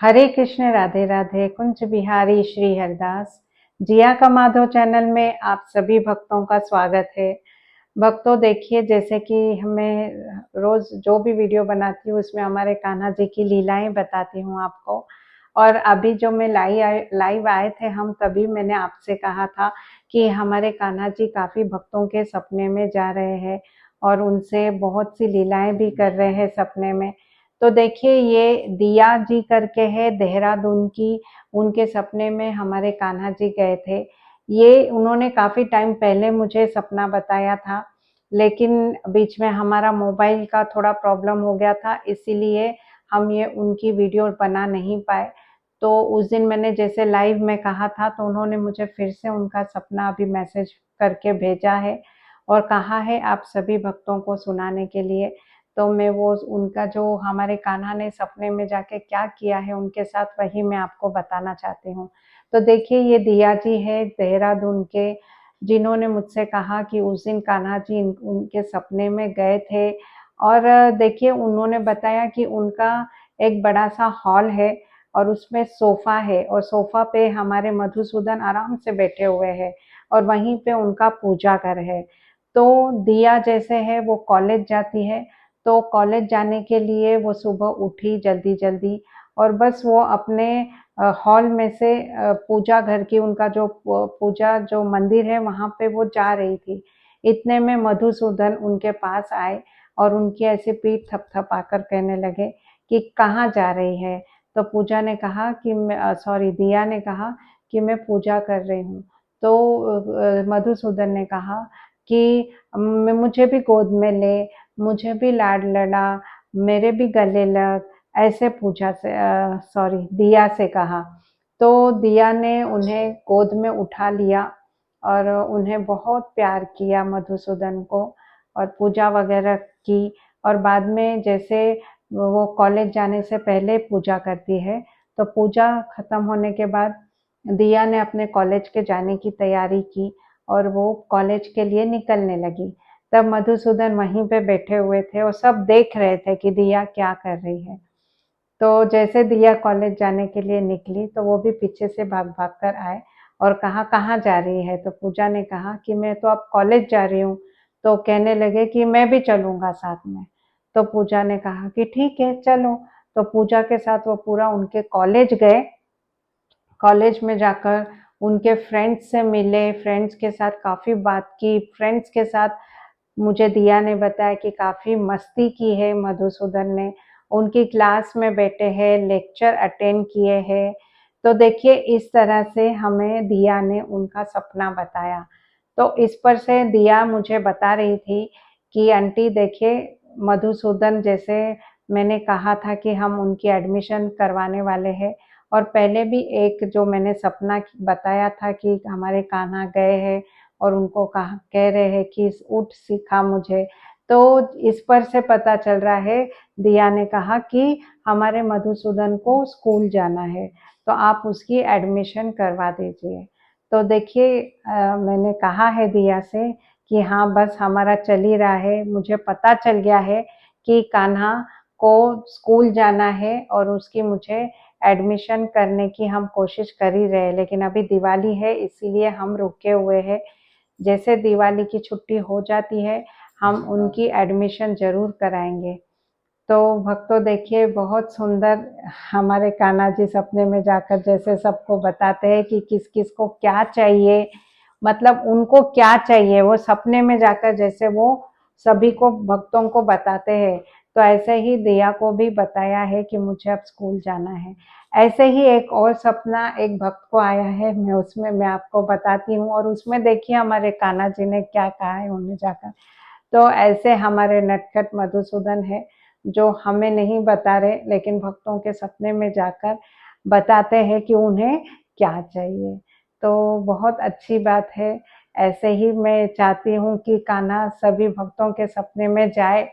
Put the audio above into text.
हरे कृष्ण राधे राधे कुंज बिहारी श्री हरदास। जिया का माधव चैनल में आप सभी भक्तों का स्वागत है। भक्तों देखिए, जैसे कि हमें रोज जो भी वीडियो बनाती हूँ उसमें हमारे कान्हा जी की लीलाएं बताती हूँ आपको। और अभी जो मैं लाइव आए थे हम, तभी मैंने आपसे कहा था कि हमारे कान्हा जी काफी भक्तों के सपने में जा रहे हैं और उनसे बहुत सी लीलाएं भी कर रहे हैं सपने में। तो देखिए, ये दिया जी करके है देहरादून की, उनके सपने में हमारे कान्हा जी गए थे। ये उन्होंने काफ़ी टाइम पहले मुझे सपना बताया था, लेकिन बीच में हमारा मोबाइल का थोड़ा प्रॉब्लम हो गया था, इसीलिए हम ये उनकी वीडियो बना नहीं पाए। तो उस दिन मैंने जैसे लाइव में कहा था, तो उन्होंने मुझे फिर से उनका सपना अभी मैसेज करके भेजा है और कहा है आप सभी भक्तों को सुनाने के लिए। तो मैं वो उनका जो हमारे कान्हा ने सपने में जाके क्या किया है उनके साथ, वही मैं आपको बताना चाहती हूँ। तो देखिए, ये दिया जी है देहरादून के, जिन्होंने मुझसे कहा कि उस दिन कान्हा जी उनके सपने में गए थे। और देखिए, उन्होंने बताया कि उनका एक बड़ा सा हॉल है और उसमें सोफा है और सोफा पे हमारे मधुसूदन आराम से बैठे हुए हैं और वहीं पे उनका पूजा घर है। तो दिया जैसे है वो कॉलेज जाती है, तो कॉलेज जाने के लिए वो सुबह उठी जल्दी जल्दी और बस वो अपने हॉल में से पूजा घर की, उनका जो पूजा जो मंदिर है वहाँ पे वो जा रही थी। इतने में मधुसूदन उनके पास आए और उनकी ऐसे पीठ थपथपाकर कहने लगे कि कहाँ जा रही है। तो पूजा ने कहा कि सॉरी, दिया ने कहा कि मैं पूजा कर रही हूँ। तो मधुसूदन ने कहा कि मुझे भी गोद में ले, मुझे भी लाड लड़ा, मेरे भी गले लग, ऐसे पूजा से सॉरी दिया से कहा। तो दिया ने उन्हें गोद में उठा लिया और उन्हें बहुत प्यार किया मधुसूदन को, और पूजा वगैरह की। और बाद में जैसे वो कॉलेज जाने से पहले पूजा करती है, तो पूजा खत्म होने के बाद दिया ने अपने कॉलेज के जाने की तैयारी की और वो कॉलेज के लिए निकलने लगी। तब मधुसूदन वहीं पे बैठे हुए थे और सब देख रहे थे कि दिया क्या कर रही है। तो जैसे दिया कॉलेज जाने के लिए निकली, तो वो भी पीछे से भाग-भाग कर आए और कहा, "कहाँ जा रही है?" तो पूजा ने कहा कि मैं तो अब कॉलेज जा रही हूँ। तो कहने लगे कि मैं भी चलूँगा साथ में। तो पूजा ने कहा कि ठीक है, चलो। तो पूजा के साथ वो पूरा उनके कॉलेज गए। कॉलेज में जाकर उनके फ्रेंड्स से मिले, फ्रेंड्स के साथ काफ़ी बात की, फ्रेंड्स के साथ मुझे दिया ने बताया कि काफ़ी मस्ती की है मधुसूदन ने, उनकी क्लास में बैठे हैं, लेक्चर अटेंड किए हैं। तो देखिए, इस तरह से हमें दिया ने उनका सपना बताया। तो इस पर से दिया मुझे बता रही थी कि आंटी देखिए, मधुसूदन जैसे मैंने कहा था कि हम उनकी एडमिशन करवाने वाले हैं, और पहले भी एक जो मैंने सपना बताया था कि हमारे कान्हा गए हैं और उनको कहा कह रहे हैं कि उठ सिखा मुझे। तो इस पर से पता चल रहा है, दिया ने कहा कि हमारे मधुसूदन को स्कूल जाना है, तो आप उसकी एडमिशन करवा दीजिए। तो देखिए, मैंने कहा है दिया से कि हाँ, बस हमारा चल ही रहा है, मुझे पता चल गया है कि कान्हा को स्कूल जाना है और उसकी मुझे एडमिशन करने की हम कोशिश कर ही रहे हैं, लेकिन अभी दिवाली है इसीलिए हम रुके हुए हैं। जैसे दिवाली की छुट्टी हो जाती है, हम उनकी एडमिशन ज़रूर कराएँगे। तो भक्तों देखिए, बहुत सुंदर हमारे कान्हा जी सपने में जाकर जैसे सबको बताते हैं कि किस-किस को क्या चाहिए, मतलब उनको क्या चाहिए, वो सपने में जाकर जैसे वो सभी को भक्तों को बताते हैं। तो ऐसे ही दिया को भी बताया है कि मुझे अब स्कूल जाना है। ऐसे ही एक और सपना एक भक्त को आया है, मैं आपको बताती हूँ, और उसमें देखिए हमारे कान्हा जी ने क्या कहा है उन्हें जाकर। तो ऐसे हमारे नटखट मधुसूदन है, जो हमें नहीं बता रहे, लेकिन भक्तों के सपने में जाकर बताते हैं कि उन्हें क्या चाहिए। तो बहुत अच्छी बात है। ऐसे ही मैं चाहती हूँ कि कान्हा सभी भक्तों के सपने में जाए